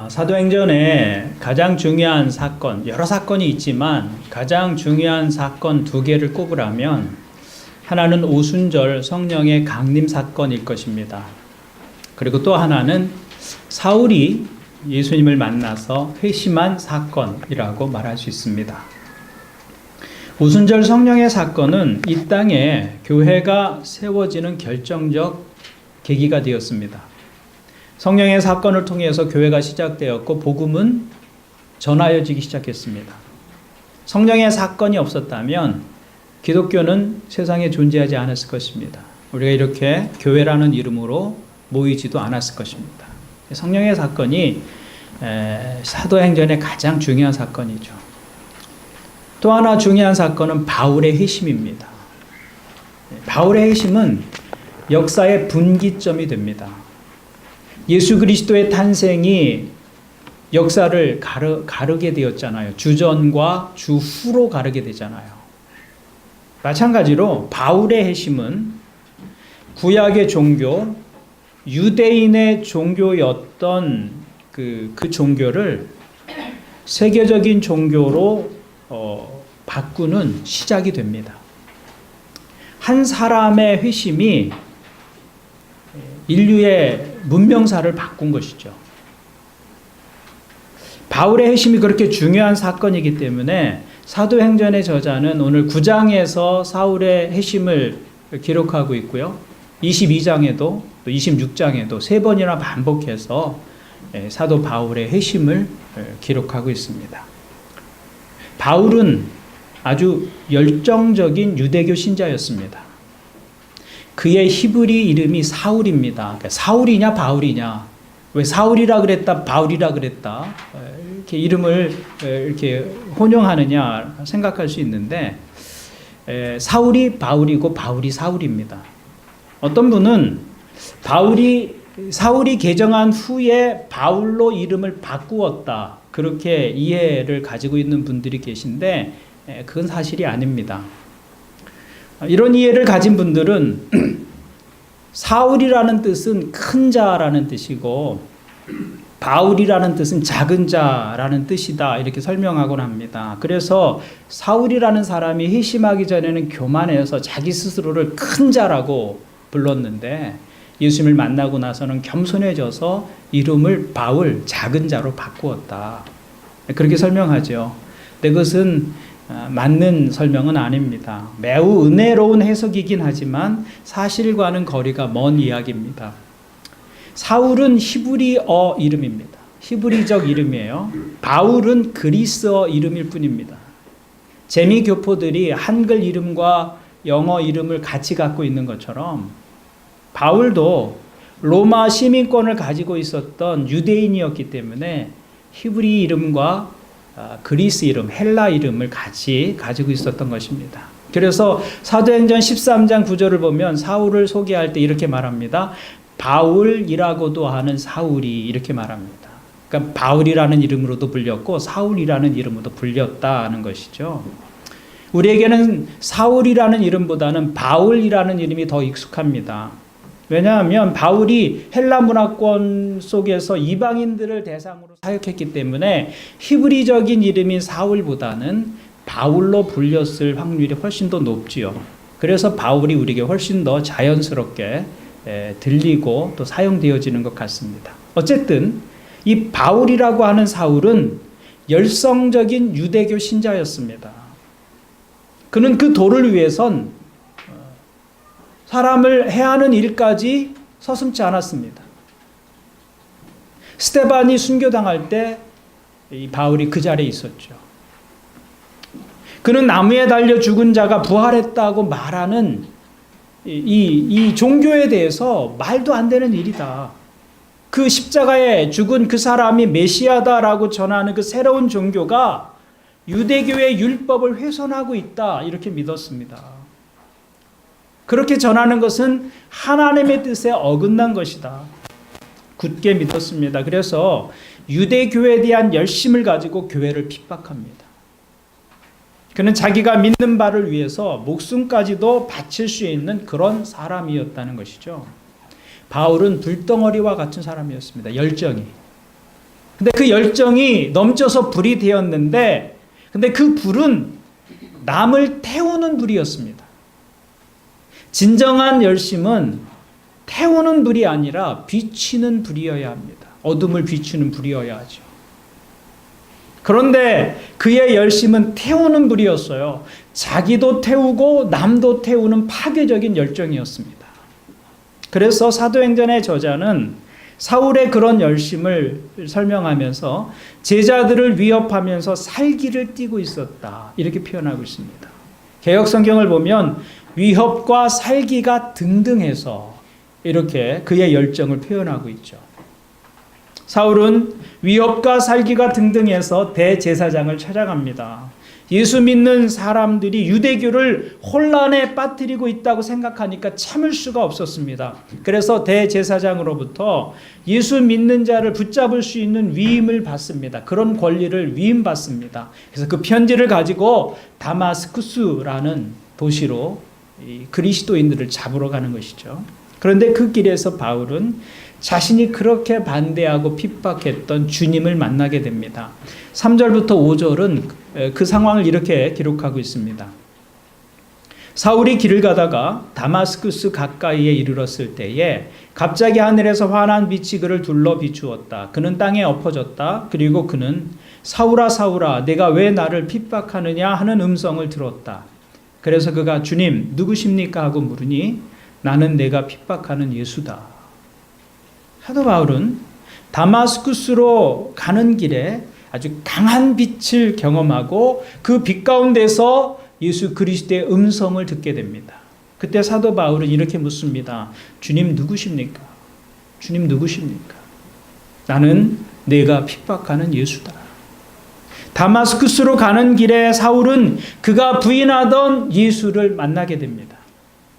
사도행전에 가장 중요한 사건, 여러 사건이 있지만 가장 중요한 사건 두 개를 꼽으라면 하나는 오순절 성령의 강림 사건일 것입니다. 그리고 또 하나는 사울이 예수님을 만나서 회심한 사건이라고 말할 수 있습니다. 오순절 성령의 사건은 이 땅에 교회가 세워지는 결정적 계기가 되었습니다. 성령의 사건을 통해서 교회가 시작되었고 복음은 전하여지기 시작했습니다. 성령의 사건이 없었다면 기독교는 세상에 존재하지 않았을 것입니다. 우리가 이렇게 교회라는 이름으로 모이지도 않았을 것입니다. 성령의 사건이 사도행전의 가장 중요한 사건이죠. 또 하나 중요한 사건은 바울의 회심입니다. 바울의 회심은 역사의 분기점이 됩니다. 예수 그리스도의 탄생이 역사를 가르게 되었잖아요. 주전과 주후로 가르게 되잖아요. 마찬가지로 바울의 회심은 구약의 종교, 유대인의 종교였던 그 종교를 세계적인 종교로 바꾸는 시작이 됩니다. 한 사람의 회심이 인류의 문명사를 바꾼 것이죠. 바울의 회심이 그렇게 중요한 사건이기 때문에 사도행전의 저자는 오늘 9장에서 사울의 회심을 기록하고 있고요. 22장에도 또 26장에도 세 번이나 반복해서 사도 바울의 회심을 기록하고 있습니다. 바울은 아주 열정적인 유대교 신자였습니다. 그의 히브리 이름이 사울입니다. 그러니까 사울이냐 바울이냐, 왜 사울이라 그랬다 바울이라 그랬다 이렇게 이름을 이렇게 혼용하느냐 생각할 수 있는데 사울이 바울이고 바울이 사울입니다. 어떤 분은 사울이 개정한 후에 바울로 이름을 바꾸었다 그렇게 이해를 가지고 있는 분들이 계신데 그건 사실이 아닙니다. 이런 이해를 가진 분들은 사울이라는 뜻은 큰 자라는 뜻이고 바울이라는 뜻은 작은 자라는 뜻이다 이렇게 설명하곤 합니다. 그래서 사울이라는 사람이 회심하기 전에는 교만해서 자기 스스로를 큰 자라고 불렀는데 예수님을 만나고 나서는 겸손해져서 이름을 바울, 작은 자로 바꾸었다. 그렇게 설명하죠. 근데 그것은 맞는 설명은 아닙니다. 매우 은혜로운 해석이긴 하지만 사실과는 거리가 먼 이야기입니다. 사울은 히브리어 이름입니다. 히브리적 이름이에요. 바울은 그리스어 이름일 뿐입니다. 재미교포들이 한글 이름과 영어 이름을 같이 갖고 있는 것처럼 바울도 로마 시민권을 가지고 있었던 유대인이었기 때문에 히브리 이름과 그리스 이름, 헬라 이름을 같이 가지고 있었던 것입니다. 그래서 사도행전 13장 9절을 보면 사울을 소개할 때 이렇게 말합니다. 바울이라고도 하는 사울이 이렇게 말합니다. 그러니까 바울이라는 이름으로도 불렸고 사울이라는 이름으로도 불렸다는 것이죠. 우리에게는 사울이라는 이름보다는 바울이라는 이름이 더 익숙합니다. 왜냐하면 바울이 헬라 문화권 속에서 이방인들을 대상으로 사역했기 때문에 히브리적인 이름인 사울보다는 바울로 불렸을 확률이 훨씬 더 높지요. 그래서 바울이 우리에게 훨씬 더 자연스럽게 들리고 또 사용되어지는 것 같습니다. 어쨌든 이 바울이라고 하는 사울은 열성적인 유대교 신자였습니다. 그는 그 도를 위해선 사람을 해하는 일까지 서슴지 않았습니다. 스데반이 순교당할 때 이 바울이 그 자리에 있었죠. 그는 나무에 달려 죽은 자가 부활했다고 말하는 이 종교에 대해서 말도 안 되는 일이다. 그 십자가에 죽은 그 사람이 메시아다라고 전하는 그 새로운 종교가 유대교의 율법을 훼손하고 있다 이렇게 믿었습니다. 그렇게 전하는 것은 하나님의 뜻에 어긋난 것이다. 굳게 믿었습니다. 그래서 유대교에 대한 열심을 가지고 교회를 핍박합니다. 그는 자기가 믿는 바를 위해서 목숨까지도 바칠 수 있는 그런 사람이었다는 것이죠. 바울은 불덩어리와 같은 사람이었습니다. 열정이. 근데 그 열정이 넘쳐서 불이 되었는데, 근데 그 불은 남을 태우는 불이었습니다. 진정한 열심은 태우는 불이 아니라 비추는 불이어야 합니다. 어둠을 비추는 불이어야 하죠. 그런데 그의 열심은 태우는 불이었어요. 자기도 태우고 남도 태우는 파괴적인 열정이었습니다. 그래서 사도행전의 저자는 사울의 그런 열심을 설명하면서 제자들을 위협하면서 살기를 띠고 있었다, 이렇게 표현하고 있습니다. 개역 성경을 보면 위협과 살기가 등등해서 이렇게 그의 열정을 표현하고 있죠. 사울은 위협과 살기가 등등해서 대제사장을 찾아갑니다. 예수 믿는 사람들이 유대교를 혼란에 빠뜨리고 있다고 생각하니까 참을 수가 없었습니다. 그래서 대제사장으로부터 예수 믿는 자를 붙잡을 수 있는 위임을 받습니다. 그런 권리를 위임받습니다. 그래서 그 편지를 가지고 다마스쿠스라는 도시로 이 그리스도인들을 잡으러 가는 것이죠. 그런데 그 길에서 바울은 자신이 그렇게 반대하고 핍박했던 주님을 만나게 됩니다. 3절부터 5절은 그 상황을 이렇게 기록하고 있습니다. 사울이 길을 가다가 다마스쿠스 가까이에 이르렀을 때에 갑자기 하늘에서 환한 빛이 그를 둘러 비추었다. 그는 땅에 엎어졌다. 그리고 그는 사울아 사울아 내가 왜 나를 핍박하느냐 하는 음성을 들었다. 그래서 그가 주님 누구십니까 하고 물으니 나는 내가 핍박하는 예수다. 사도 바울은 다마스쿠스로 가는 길에 아주 강한 빛을 경험하고 그 빛 가운데서 예수 그리스도의 음성을 듣게 됩니다. 그때 사도 바울은 이렇게 묻습니다. 주님 누구십니까? 주님 누구십니까? 나는 내가 핍박하는 예수다. 다마스쿠스로 가는 길에 사울은 그가 부인하던 예수를 만나게 됩니다.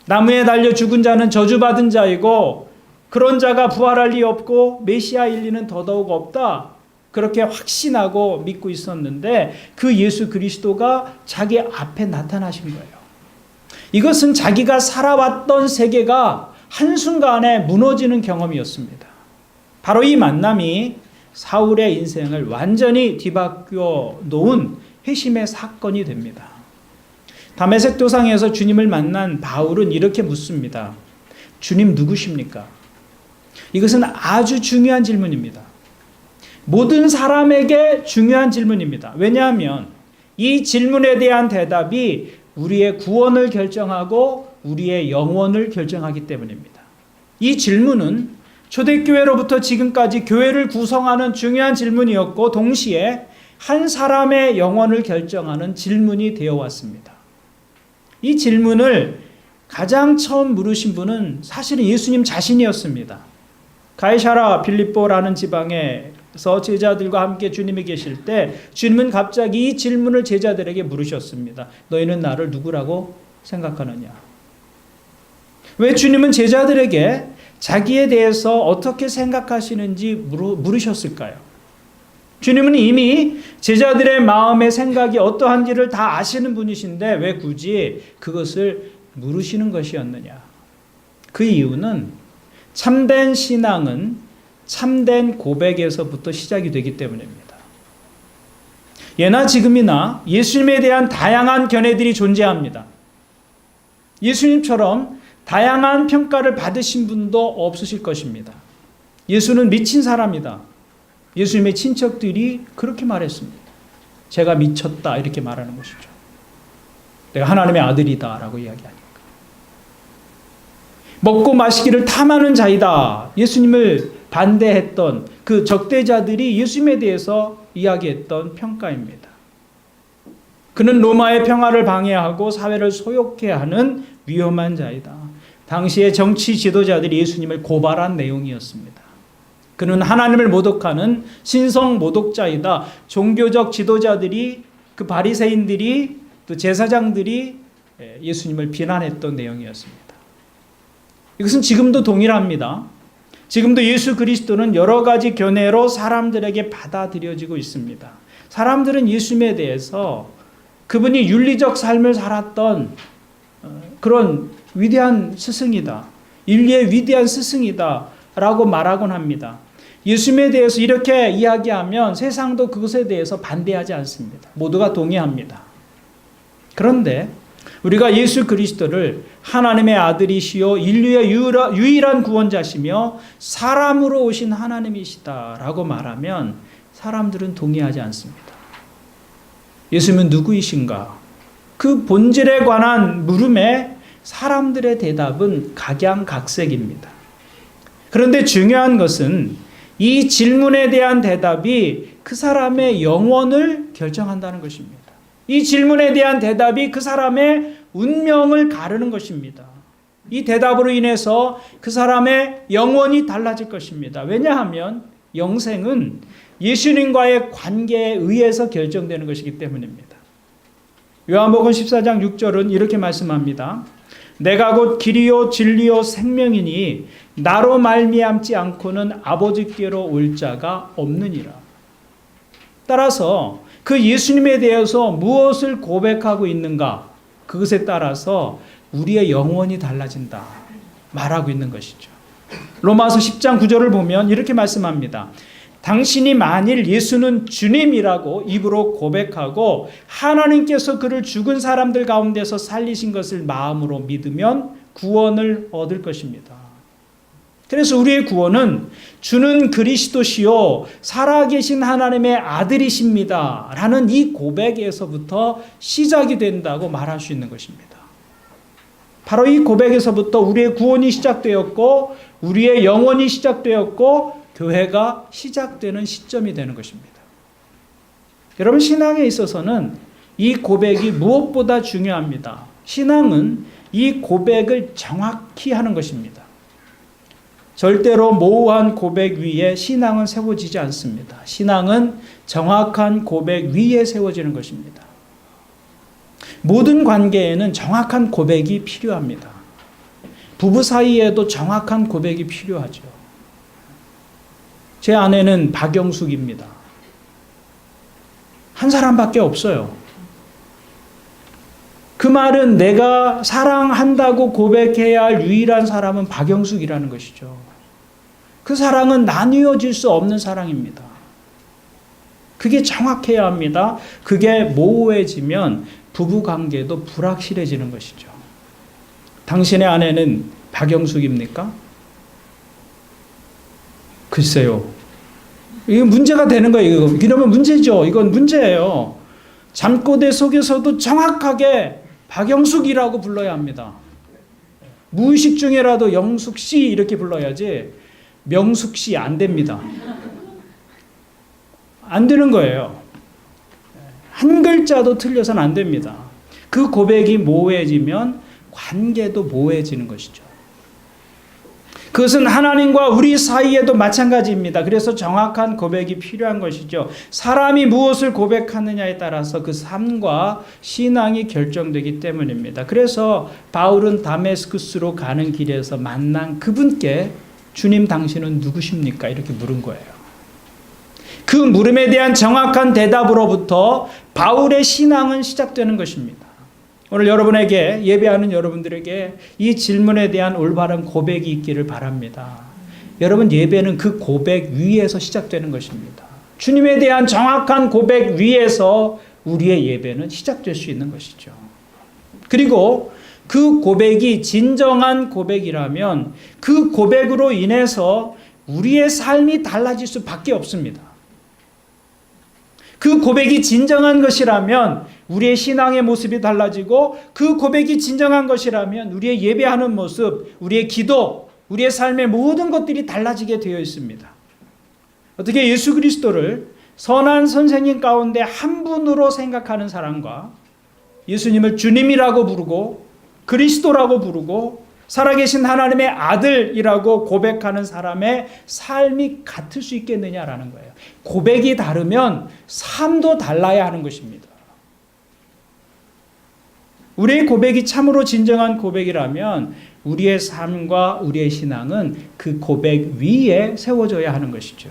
나무에 달려 죽은 자는 저주받은 자이고 그런 자가 부활할 리 없고 메시아일 리는 더더욱 없다. 그렇게 확신하고 믿고 있었는데 그 예수 그리스도가 자기 앞에 나타나신 거예요. 이것은 자기가 살아왔던 세계가 한순간에 무너지는 경험이었습니다. 바로 이 만남이 사울의 인생을 완전히 뒤바뀌어 놓은 회심의 사건이 됩니다. 다메섹 도상에서 주님을 만난 바울은 이렇게 묻습니다. 주님 누구십니까? 이것은 아주 중요한 질문입니다. 모든 사람에게 중요한 질문입니다. 왜냐하면 이 질문에 대한 대답이 우리의 구원을 결정하고 우리의 영원을 결정하기 때문입니다. 이 질문은 초대교회로부터 지금까지 교회를 구성하는 중요한 질문이었고 동시에 한 사람의 영혼을 결정하는 질문이 되어 왔습니다. 이 질문을 가장 처음 물으신 분은 사실은 예수님 자신이었습니다. 가이사라 빌립보라는 지방에서 제자들과 함께 주님이 계실 때 주님은 갑자기 이 질문을 제자들에게 물으셨습니다. 너희는 나를 누구라고 생각하느냐? 왜 주님은 제자들에게 자기에 대해서 어떻게 생각하시는지 물으셨을까요? 주님은 이미 제자들의 마음의 생각이 어떠한지를 다 아시는 분이신데 왜 굳이 그것을 물으시는 것이었느냐? 그 이유는 참된 신앙은 참된 고백에서부터 시작이 되기 때문입니다. 예나 지금이나 예수님에 대한 다양한 견해들이 존재합니다. 예수님처럼 다양한 평가를 받으신 분도 없으실 것입니다. 예수는 미친 사람이다. 예수님의 친척들이 그렇게 말했습니다. 제가 미쳤다 이렇게 말하는 것이죠. 내가 하나님의 아들이다 라고 이야기하니까. 먹고 마시기를 탐하는 자이다. 예수님을 반대했던 그 적대자들이 예수님에 대해서 이야기했던 평가입니다. 그는 로마의 평화를 방해하고 사회를 소욕해 하는 위험한 자이다. 당시의 정치 지도자들이 예수님을 고발한 내용이었습니다. 그는 하나님을 모독하는 신성 모독자이다. 종교적 지도자들이 그 바리새인들이 또 제사장들이 예수님을 비난했던 내용이었습니다. 이것은 지금도 동일합니다. 지금도 예수 그리스도는 여러 가지 견해로 사람들에게 받아들여지고 있습니다. 사람들은 예수님에 대해서 그분이 윤리적 삶을 살았던 그런 위대한 스승이다. 인류의 위대한 스승이다 라고 말하곤 합니다. 예수님에 대해서 이렇게 이야기하면 세상도 그것에 대해서 반대하지 않습니다. 모두가 동의합니다. 그런데 우리가 예수 그리스도를 하나님의 아들이시요 인류의 유일한 구원자시며 사람으로 오신 하나님이시다라고 말하면 사람들은 동의하지 않습니다. 예수님은 누구이신가? 그 본질에 관한 물음에 사람들의 대답은 각양각색입니다. 그런데 중요한 것은 이 질문에 대한 대답이 그 사람의 영혼을 결정한다는 것입니다. 이 질문에 대한 대답이 그 사람의 운명을 가르는 것입니다. 이 대답으로 인해서 그 사람의 영혼이 달라질 것입니다. 왜냐하면 영생은 예수님과의 관계에 의해서 결정되는 것이기 때문입니다. 요한복음 14장 6절은 이렇게 말씀합니다. 내가 곧 길이요 진리요 생명이니 나로 말미암지 않고는 아버지께로 올 자가 없느니라. 따라서 그 예수님에 대해서 무엇을 고백하고 있는가? 그것에 따라서 우리의 영혼이 달라진다 말하고 있는 것이죠. 로마서 10장 9절을 보면 이렇게 말씀합니다. 당신이 만일 예수는 주님이라고 입으로 고백하고 하나님께서 그를 죽은 사람들 가운데서 살리신 것을 마음으로 믿으면 구원을 얻을 것입니다. 그래서 우리의 구원은 주는 그리스도시요 살아계신 하나님의 아들이십니다 라는 이 고백에서부터 시작이 된다고 말할 수 있는 것입니다. 바로 이 고백에서부터 우리의 구원이 시작되었고 우리의 영혼이 시작되었고 교회가 시작되는 시점이 되는 것입니다. 여러분, 신앙에 있어서는 이 고백이 무엇보다 중요합니다. 신앙은 이 고백을 정확히 하는 것입니다. 절대로 모호한 고백 위에 신앙은 세워지지 않습니다. 신앙은 정확한 고백 위에 세워지는 것입니다. 모든 관계에는 정확한 고백이 필요합니다. 부부 사이에도 정확한 고백이 필요하죠. 제 아내는 박영숙입니다. 한 사람밖에 없어요. 그 말은 내가 사랑한다고 고백해야 할 유일한 사람은 박영숙이라는 것이죠. 그 사랑은 나뉘어질 수 없는 사랑입니다. 그게 정확해야 합니다. 그게 모호해지면 부부관계도 불확실해지는 것이죠. 당신의 아내는 박영숙입니까? 글쎄요. 이거 문제가 되는 거예요. 이러면 문제죠. 이건 문제예요. 잠꼬대 속에서도 정확하게 박영숙이라고 불러야 합니다. 무의식 중에라도 영숙씨 이렇게 불러야지 명숙씨 안 됩니다. 안 되는 거예요. 한 글자도 틀려서는 안 됩니다. 그 고백이 모호해지면 관계도 모호해지는 것이죠. 그것은 하나님과 우리 사이에도 마찬가지입니다. 그래서 정확한 고백이 필요한 것이죠. 사람이 무엇을 고백하느냐에 따라서 그 삶과 신앙이 결정되기 때문입니다. 그래서 바울은 다메스쿠스로 가는 길에서 만난 그분께 주님 당신은 누구십니까? 이렇게 물은 거예요. 그 물음에 대한 정확한 대답으로부터 바울의 신앙은 시작되는 것입니다. 오늘 여러분에게, 예배하는 여러분들에게 이 질문에 대한 올바른 고백이 있기를 바랍니다. 여러분, 예배는 그 고백 위에서 시작되는 것입니다. 주님에 대한 정확한 고백 위에서 우리의 예배는 시작될 수 있는 것이죠. 그리고 그 고백이 진정한 고백이라면 그 고백으로 인해서 우리의 삶이 달라질 수밖에 없습니다. 그 고백이 진정한 것이라면 우리의 신앙의 모습이 달라지고, 그 고백이 진정한 것이라면 우리의 예배하는 모습, 우리의 기도, 우리의 삶의 모든 것들이 달라지게 되어 있습니다. 어떻게 예수 그리스도를 선한 선생님 가운데 한 분으로 생각하는 사람과 예수님을 주님이라고 부르고 그리스도라고 부르고 살아계신 하나님의 아들이라고 고백하는 사람의 삶이 같을 수 있겠느냐라는 거예요. 고백이 다르면 삶도 달라야 하는 것입니다. 우리의 고백이 참으로 진정한 고백이라면 우리의 삶과 우리의 신앙은 그 고백 위에 세워져야 하는 것이죠.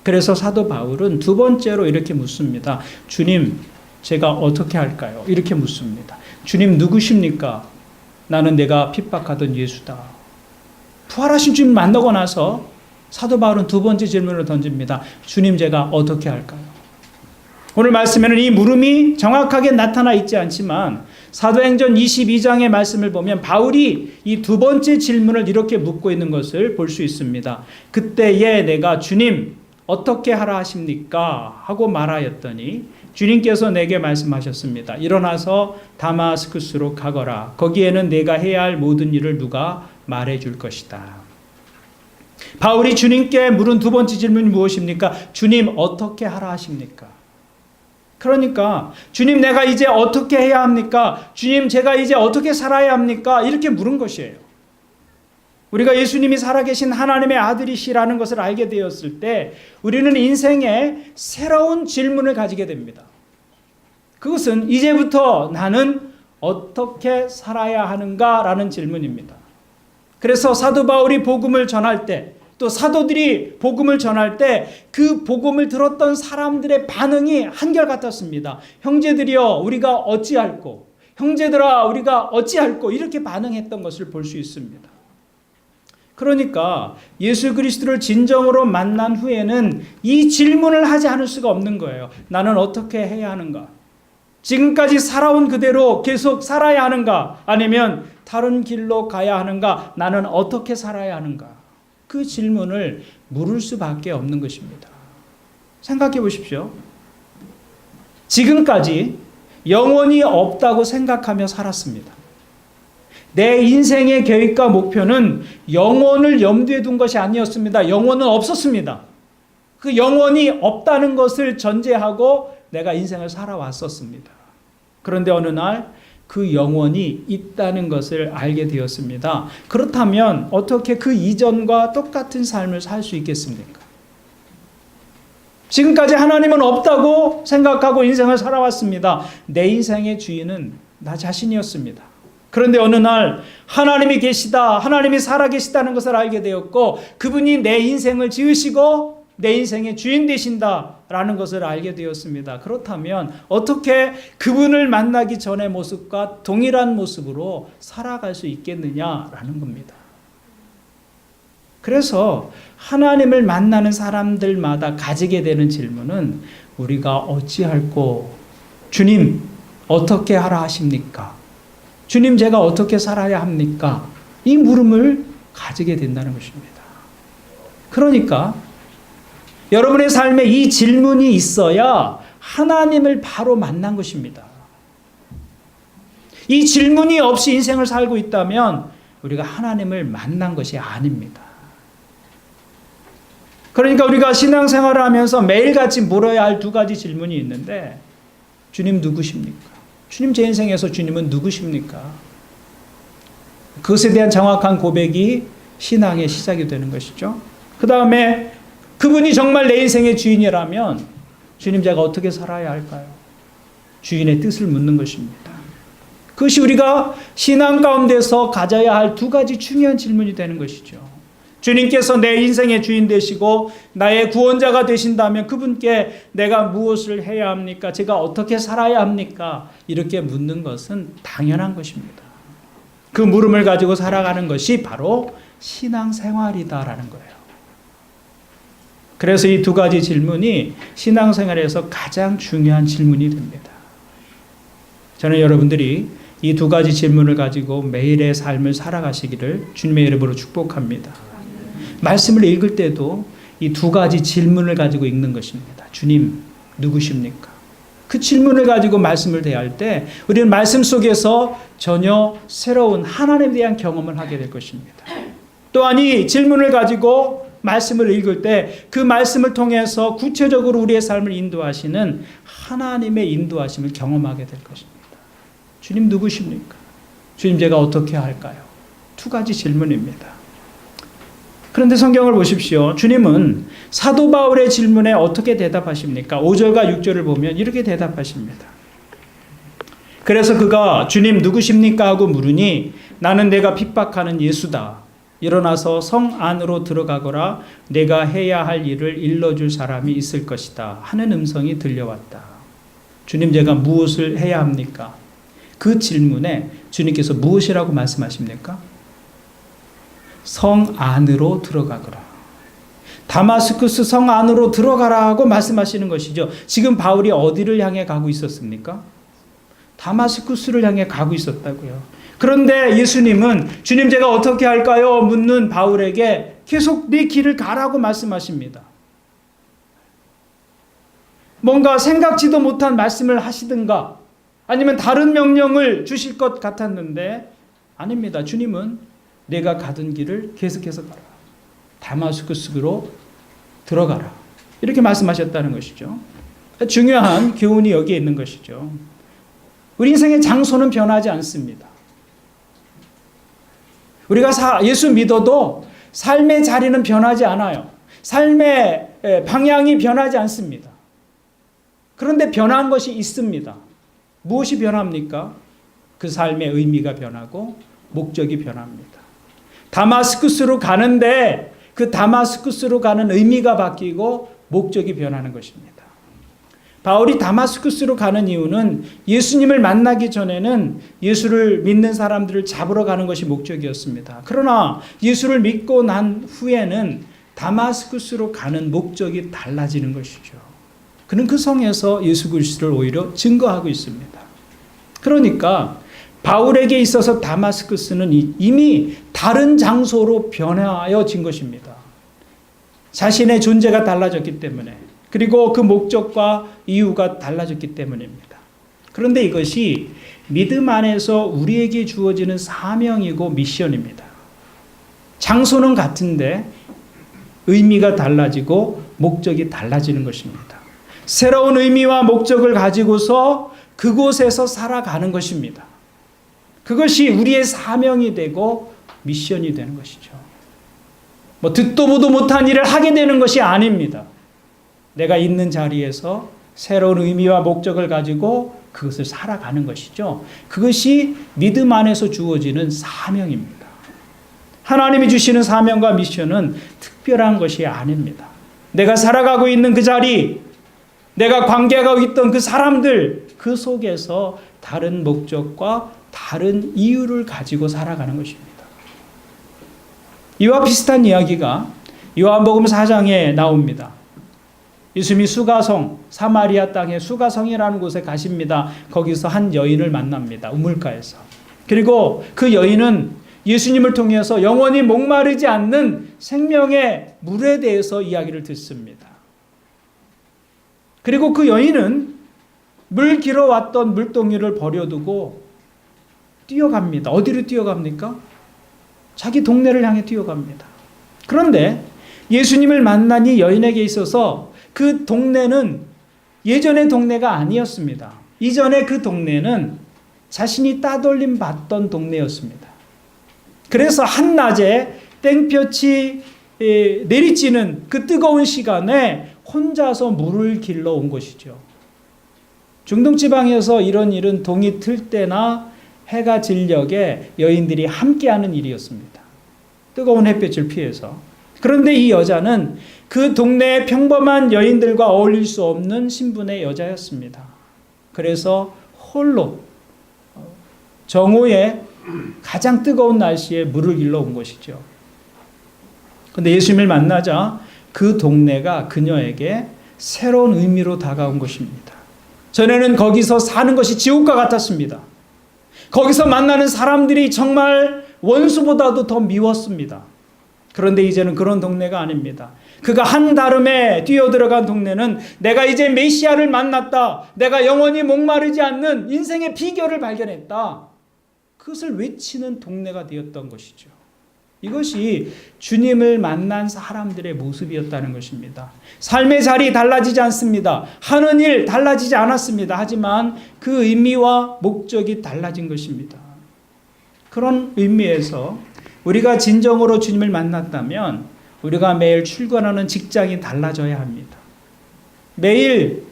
그래서 사도 바울은 두 번째로 이렇게 묻습니다. 주님, 제가 어떻게 할까요? 이렇게 묻습니다. 주님 누구십니까? 나는 내가 핍박하던 예수다. 부활하신 주님 만나고 나서 사도 바울은 두 번째 질문을 던집니다. 주님, 제가 어떻게 할까요? 오늘 말씀에는 이 물음이 정확하게 나타나 있지 않지만 사도행전 22장의 말씀을 보면 바울이 이 두 번째 질문을 이렇게 묻고 있는 것을 볼 수 있습니다. 그때에 내가 주님 어떻게 하라 하십니까? 하고 말하였더니 주님께서 내게 말씀하셨습니다. 일어나서 다마스쿠스로 가거라. 거기에는 내가 해야 할 모든 일을 누가 말해줄 것이다. 바울이 주님께 물은 두 번째 질문이 무엇입니까? 주님 어떻게 하라 하십니까? 그러니까 주님, 내가 이제 어떻게 해야 합니까? 주님, 제가 이제 어떻게 살아야 합니까? 이렇게 물은 것이에요. 우리가 예수님이 살아계신 하나님의 아들이시라는 것을 알게 되었을 때 우리는 인생에 새로운 질문을 가지게 됩니다. 그것은 이제부터 나는 어떻게 살아야 하는가라는 질문입니다. 그래서 사도 바울이 복음을 전할 때, 또 사도들이 복음을 전할 때 그 복음을 들었던 사람들의 반응이 한결같았습니다. 형제들이여 우리가 어찌할꼬, 형제들아 우리가 어찌할꼬, 이렇게 반응했던 것을 볼 수 있습니다. 그러니까 예수 그리스도를 진정으로 만난 후에는 이 질문을 하지 않을 수가 없는 거예요. 나는 어떻게 해야 하는가? 지금까지 살아온 그대로 계속 살아야 하는가? 아니면 다른 길로 가야 하는가? 나는 어떻게 살아야 하는가? 그 질문을 물을 수밖에 없는 것입니다. 생각해 보십시오. 지금까지 영원히 없다고 생각하며 살았습니다. 내 인생의 계획과 목표는 영원을 염두에 둔 것이 아니었습니다. 영원은 없었습니다. 그 영원이 없다는 것을 전제하고 내가 인생을 살아왔었습니다. 그런데 어느 날 그 영원이 있다는 것을 알게 되었습니다. 그렇다면 어떻게 그 이전과 똑같은 삶을 살 수 있겠습니까? 지금까지 하나님은 없다고 생각하고 인생을 살아왔습니다. 내 인생의 주인은 나 자신이었습니다. 그런데 어느 날 하나님이 계시다, 하나님이 살아계시다는 것을 알게 되었고 그분이 내 인생을 지으시고 내 인생의 주인 되신다라는 것을 알게 되었습니다. 그렇다면 어떻게 그분을 만나기 전의 모습과 동일한 모습으로 살아갈 수 있겠느냐라는 겁니다. 그래서 하나님을 만나는 사람들마다 가지게 되는 질문은 우리가 어찌할꼬, 주님 어떻게 하라 하십니까? 주님, 제가 어떻게 살아야 합니까? 이 물음을 가지게 된다는 것입니다. 그러니까 여러분의 삶에 이 질문이 있어야 하나님을 바로 만난 것입니다. 이 질문이 없이 인생을 살고 있다면 우리가 하나님을 만난 것이 아닙니다. 그러니까 우리가 신앙생활을 하면서 매일같이 물어야 할 두 가지 질문이 있는데, 주님 누구십니까? 주님, 제 인생에서 주님은 누구십니까? 그것에 대한 정확한 고백이 신앙의 시작이 되는 것이죠. 그 다음에 그분이 정말 내 인생의 주인이라면 주님, 제가 어떻게 살아야 할까요? 주인의 뜻을 묻는 것입니다. 그것이 우리가 신앙 가운데서 가져야 할 두 가지 중요한 질문이 되는 것이죠. 주님께서 내 인생의 주인 되시고 나의 구원자가 되신다면 그분께 내가 무엇을 해야 합니까? 제가 어떻게 살아야 합니까? 이렇게 묻는 것은 당연한 것입니다. 그 물음을 가지고 살아가는 것이 바로 신앙생활이다라는 거예요. 그래서 이 두 가지 질문이 신앙생활에서 가장 중요한 질문이 됩니다. 저는 여러분들이 이 두 가지 질문을 가지고 매일의 삶을 살아가시기를 주님의 이름으로 축복합니다. 말씀을 읽을 때도 이 두 가지 질문을 가지고 읽는 것입니다. 주님, 누구십니까? 그 질문을 가지고 말씀을 대할 때 우리는 말씀 속에서 전혀 새로운 하나님에 대한 경험을 하게 될 것입니다. 또한 이 질문을 가지고 말씀을 읽을 때 그 말씀을 통해서 구체적으로 우리의 삶을 인도하시는 하나님의 인도하심을 경험하게 될 것입니다. 주님 누구십니까? 주님, 제가 어떻게 할까요? 두 가지 질문입니다. 그런데 성경을 보십시오. 주님은 사도 바울의 질문에 어떻게 대답하십니까? 5절과 6절을 보면 이렇게 대답하십니다. 그래서 그가 주님 누구십니까? 하고 물으니 나는 내가 핍박하는 예수다. 일어나서 성 안으로 들어가거라. 내가 해야 할 일을 일러줄 사람이 있을 것이다 하는 음성이 들려왔다. 주님, 제가 무엇을 해야 합니까? 그 질문에 주님께서 무엇이라고 말씀하십니까? 성 안으로 들어가거라. 다마스쿠스 성 안으로 들어가라고 말씀하시는 것이죠. 지금 바울이 어디를 향해 가고 있었습니까? 다마스쿠스를 향해 가고 있었다고요. 그런데 예수님은 주님 제가 어떻게 할까요? 묻는 바울에게 계속 네 길을 가라고 말씀하십니다. 뭔가 생각지도 못한 말씀을 하시든가 아니면 다른 명령을 주실 것 같았는데 아닙니다. 주님은 내가 가던 길을 계속해서 가라. 다마스쿠스로 들어가라. 이렇게 말씀하셨다는 것이죠. 중요한 교훈이 여기에 있는 것이죠. 우리 인생의 장소는 변하지 않습니다. 우리가 예수 믿어도 삶의 자리는 변하지 않아요. 삶의 방향이 변하지 않습니다. 그런데 변한 것이 있습니다. 무엇이 변합니까? 그 삶의 의미가 변하고 목적이 변합니다. 다마스쿠스로 가는데 그 다마스쿠스로 가는 의미가 바뀌고 목적이 변하는 것입니다. 바울이 다마스쿠스로 가는 이유는 예수님을 만나기 전에는 예수를 믿는 사람들을 잡으러 가는 것이 목적이었습니다. 그러나 예수를 믿고 난 후에는 다마스쿠스로 가는 목적이 달라지는 것이죠. 그는 그 성에서 예수 그리스도를 오히려 증거하고 있습니다. 그러니까 바울에게 있어서 다마스쿠스는 이미 다른 장소로 변화하여진 것입니다. 자신의 존재가 달라졌기 때문에, 그리고 그 목적과 이유가 달라졌기 때문입니다. 그런데 이것이 믿음 안에서 우리에게 주어지는 사명이고 미션입니다. 장소는 같은데 의미가 달라지고 목적이 달라지는 것입니다. 새로운 의미와 목적을 가지고서 그곳에서 살아가는 것입니다. 그것이 우리의 사명이 되고 미션이 되는 것이죠. 듣도 보도 못한 일을 하게 되는 것이 아닙니다. 내가 있는 자리에서 새로운 의미와 목적을 가지고 그것을 살아가는 것이죠. 그것이 믿음 안에서 주어지는 사명입니다. 하나님이 주시는 사명과 미션은 특별한 것이 아닙니다. 내가 살아가고 있는 그 자리, 내가 관계하고 있던 그 사람들, 그 속에서 다른 목적과 다른 이유를 가지고 살아가는 것입니다. 이와 비슷한 이야기가 요한복음 4장에 나옵니다. 예수님이 수가성, 사마리아 땅의 수가성이라는 곳에 가십니다. 거기서 한 여인을 만납니다. 우물가에서. 그리고 그 여인은 예수님을 통해서 영원히 목마르지 않는 생명의 물에 대해서 이야기를 듣습니다. 그리고 그 여인은 물 길어왔던 물동이를 버려두고 뛰어갑니다. 어디로 뛰어갑니까? 자기 동네를 향해 뛰어갑니다. 그런데 예수님을 만난 이 여인에게 있어서 그 동네는 예전의 동네가 아니었습니다. 이전에 그 동네는 자신이 따돌림 받던 동네였습니다. 그래서 한낮에 땡볕이 내리쬐는 그 뜨거운 시간에 혼자서 물을 길러 온 것이죠. 중동지방에서 이런 일은 동이 틀 때나 해가 질 적에 여인들이 함께하는 일이었습니다. 뜨거운 햇볕을 피해서. 그런데 이 여자는 그 동네의 평범한 여인들과 어울릴 수 없는 신분의 여자였습니다. 그래서 홀로 정오에 가장 뜨거운 날씨에 물을 길러 온 것이죠. 그런데 예수님을 만나자 그 동네가 그녀에게 새로운 의미로 다가온 것입니다. 전에는 거기서 사는 것이 지옥과 같았습니다. 거기서 만나는 사람들이 정말 원수보다도 더 미웠습니다. 그런데 이제는 그런 동네가 아닙니다. 그가 한달음에 뛰어들어간 동네는 내가 이제 메시아를 만났다. 내가 영원히 목마르지 않는 인생의 비결을 발견했다. 그것을 외치는 동네가 되었던 것이죠. 이것이 주님을 만난 사람들의 모습이었다는 것입니다. 삶의 자리 달라지지 않습니다. 하는 일 달라지지 않았습니다. 하지만 그 의미와 목적이 달라진 것입니다. 그런 의미에서 우리가 진정으로 주님을 만났다면 우리가 매일 출근하는 직장이 달라져야 합니다. 매일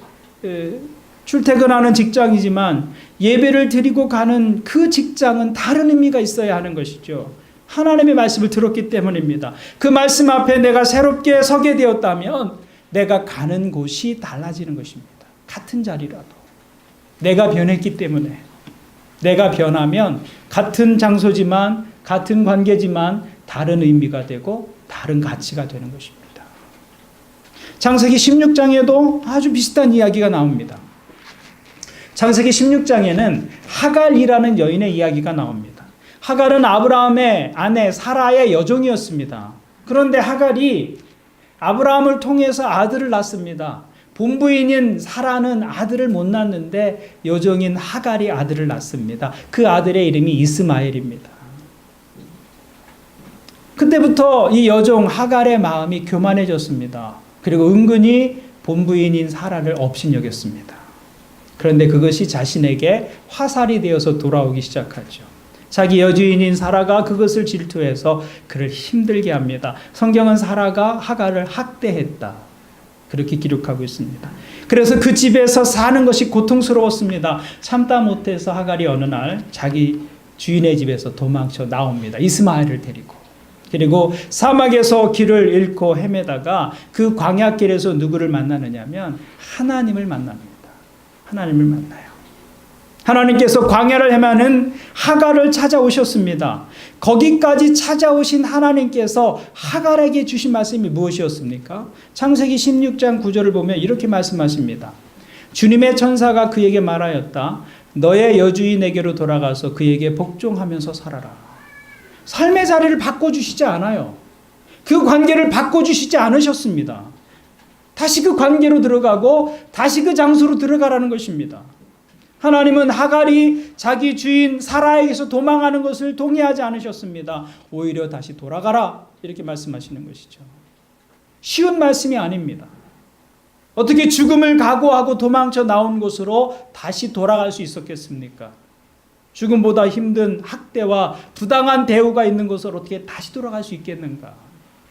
출퇴근하는 직장이지만 예배를 드리고 가는 그 직장은 다른 의미가 있어야 하는 것이죠. 하나님의 말씀을 들었기 때문입니다. 그 말씀 앞에 내가 새롭게 서게 되었다면 내가 가는 곳이 달라지는 것입니다. 같은 자리라도. 내가 변했기 때문에. 내가 변하면 같은 장소지만 같은 관계지만 다른 의미가 되고 다른 가치가 되는 것입니다. 창세기 16장에도 아주 비슷한 이야기가 나옵니다. 창세기 16장에는 하갈이라는 여인의 이야기가 나옵니다. 하갈은 아브라함의 아내 사라의 여종이었습니다. 그런데 하갈이 아브라함을 통해서 아들을 낳습니다. 본부인인 사라는 아들을 못 낳는데 여종인 하갈이 아들을 낳습니다. 그 아들의 이름이 이스마엘입니다. 그때부터 이 여종 하갈의 마음이 교만해졌습니다. 그리고 은근히 본부인인 사라를 업신여겼습니다. 그런데 그것이 자신에게 화살이 되어서 돌아오기 시작하죠. 자기 여주인인 사라가 그것을 질투해서 그를 힘들게 합니다. 성경은 사라가 하갈을 학대했다, 그렇게 기록하고 있습니다. 그래서 그 집에서 사는 것이 고통스러웠습니다. 참다 못해서 하갈이 어느 날 자기 주인의 집에서 도망쳐 나옵니다. 이스마엘을 데리고. 그리고 사막에서 길을 잃고 헤매다가 그 광야길에서 누구를 만나느냐면 하나님을 만납니다. 하나님을 만나요. 하나님께서 광야를 헤매는 하갈을 찾아오셨습니다. 거기까지 찾아오신 하나님께서 하갈에게 주신 말씀이 무엇이었습니까? 창세기 16장 9절을 보면 이렇게 말씀하십니다. 주님의 천사가 그에게 말하였다. 너의 여주인에게로 돌아가서 그에게 복종하면서 살아라. 삶의 자리를 바꿔주시지 않아요. 그 관계를 바꿔주시지 않으셨습니다. 다시 그 관계로 들어가고 다시 그 장소로 들어가라는 것입니다. 하나님은 하갈이 자기 주인 사라에게서 도망하는 것을 동의하지 않으셨습니다. 오히려 다시 돌아가라, 이렇게 말씀하시는 것이죠. 쉬운 말씀이 아닙니다. 어떻게 죽음을 각오하고 도망쳐 나온 곳으로 다시 돌아갈 수 있었겠습니까? 죽음보다 힘든 학대와 부당한 대우가 있는 곳으로 어떻게 다시 돌아갈 수 있겠는가?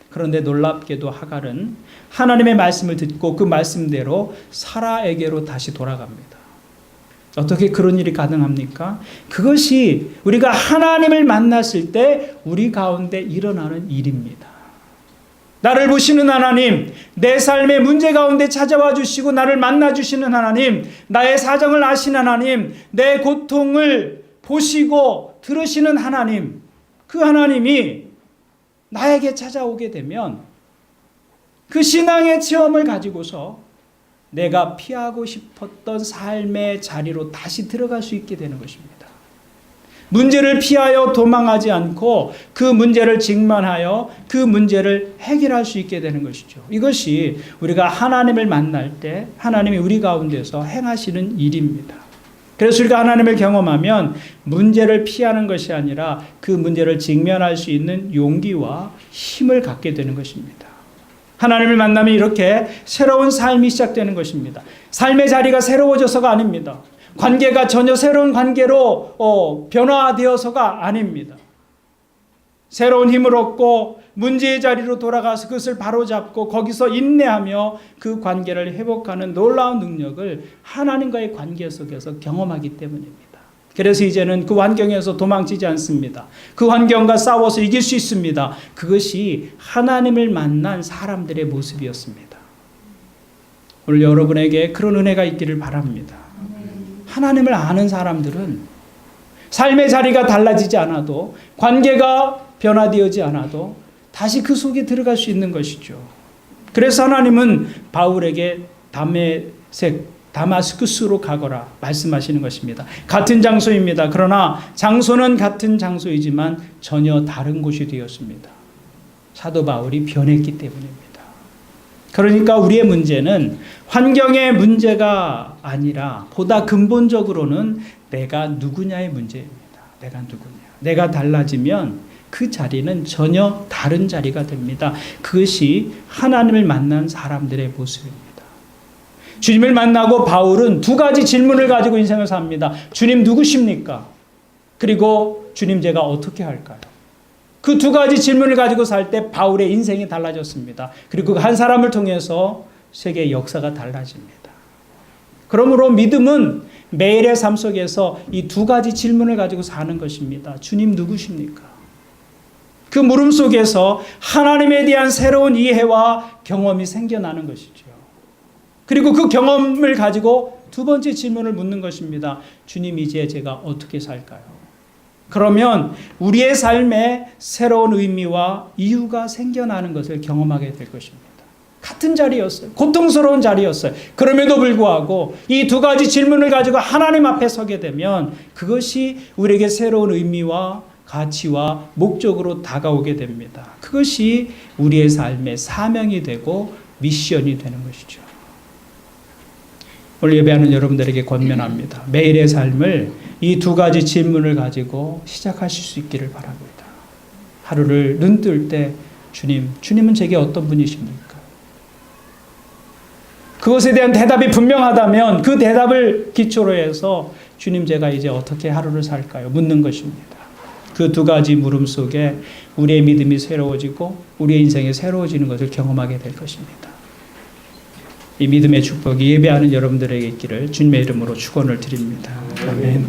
그런데 놀랍게도 하갈은 하나님의 말씀을 듣고 그 말씀대로 사라에게로 다시 돌아갑니다. 어떻게 그런 일이 가능합니까? 그것이 우리가 하나님을 만났을 때 우리 가운데 일어나는 일입니다. 나를 보시는 하나님, 내 삶의 문제 가운데 찾아와 주시고 나를 만나 주시는 하나님, 나의 사정을 아시는 하나님, 내 고통을 보시고 들으시는 하나님, 그 하나님이 나에게 찾아오게 되면 그 신앙의 체험을 가지고서 내가 피하고 싶었던 삶의 자리로 다시 들어갈 수 있게 되는 것입니다. 문제를 피하여 도망하지 않고 그 문제를 직면하여 그 문제를 해결할 수 있게 되는 것이죠. 이것이 우리가 하나님을 만날 때 하나님이 우리 가운데서 행하시는 일입니다. 그래서 우리가 하나님을 경험하면 문제를 피하는 것이 아니라 그 문제를 직면할 수 있는 용기와 힘을 갖게 되는 것입니다. 하나님을 만나면 이렇게 새로운 삶이 시작되는 것입니다. 삶의 자리가 새로워져서가 아닙니다. 관계가 전혀 새로운 관계로 변화되어서가 아닙니다. 새로운 힘을 얻고 문제의 자리로 돌아가서 그것을 바로잡고 거기서 인내하며 그 관계를 회복하는 놀라운 능력을 하나님과의 관계 속에서 경험하기 때문입니다. 그래서 이제는 그 환경에서 도망치지 않습니다. 그 환경과 싸워서 이길 수 있습니다. 그것이 하나님을 만난 사람들의 모습이었습니다. 오늘 여러분에게 그런 은혜가 있기를 바랍니다. 하나님을 아는 사람들은 삶의 자리가 달라지지 않아도 관계가 변화되지 않아도 다시 그 속에 들어갈 수 있는 것이죠. 그래서 하나님은 바울에게 다마스쿠스로 가거라 말씀하시는 것입니다. 같은 장소입니다. 그러나 장소는 같은 장소이지만 전혀 다른 곳이 되었습니다. 사도 바울이 변했기 때문입니다. 그러니까 우리의 문제는 환경의 문제가 아니라 보다 근본적으로는 내가 누구냐의 문제입니다. 내가 누구냐. 내가 달라지면 그 자리는 전혀 다른 자리가 됩니다. 그것이 하나님을 만난 사람들의 모습입니다. 주님을 만나고 바울은 두 가지 질문을 가지고 인생을 삽니다. 주님 누구십니까? 그리고 주님 제가 어떻게 할까요? 그 두 가지 질문을 가지고 살 때 바울의 인생이 달라졌습니다. 그리고 그 한 사람을 통해서 세계의 역사가 달라집니다. 그러므로 믿음은 매일의 삶 속에서 이 두 가지 질문을 가지고 사는 것입니다. 주님 누구십니까? 그 물음 속에서 하나님에 대한 새로운 이해와 경험이 생겨나는 것이죠. 그리고 그 경험을 가지고 두 번째 질문을 묻는 것입니다. 주님 이제 제가 어떻게 살까요? 그러면 우리의 삶에 새로운 의미와 이유가 생겨나는 것을 경험하게 될 것입니다. 같은 자리였어요. 고통스러운 자리였어요. 그럼에도 불구하고 이 두 가지 질문을 가지고 하나님 앞에 서게 되면 그것이 우리에게 새로운 의미와 가치와 목적으로 다가오게 됩니다. 그것이 우리의 삶의 사명이 되고 미션이 되는 것이죠. 오늘 예배하는 여러분들에게 권면합니다. 매일의 삶을 이 두 가지 질문을 가지고 시작하실 수 있기를 바랍니다. 하루를 눈뜰 때 주님은 제게 어떤 분이십니까? 그것에 대한 대답이 분명하다면 그 대답을 기초로 해서 주님 제가 이제 어떻게 하루를 살까요? 묻는 것입니다. 그 두 가지 물음 속에 우리의 믿음이 새로워지고 우리의 인생이 새로워지는 것을 경험하게 될 것입니다. 이 믿음의 축복이 예배하는 여러분들에게 있기를 주님의 이름으로 축원을 드립니다. 아멘.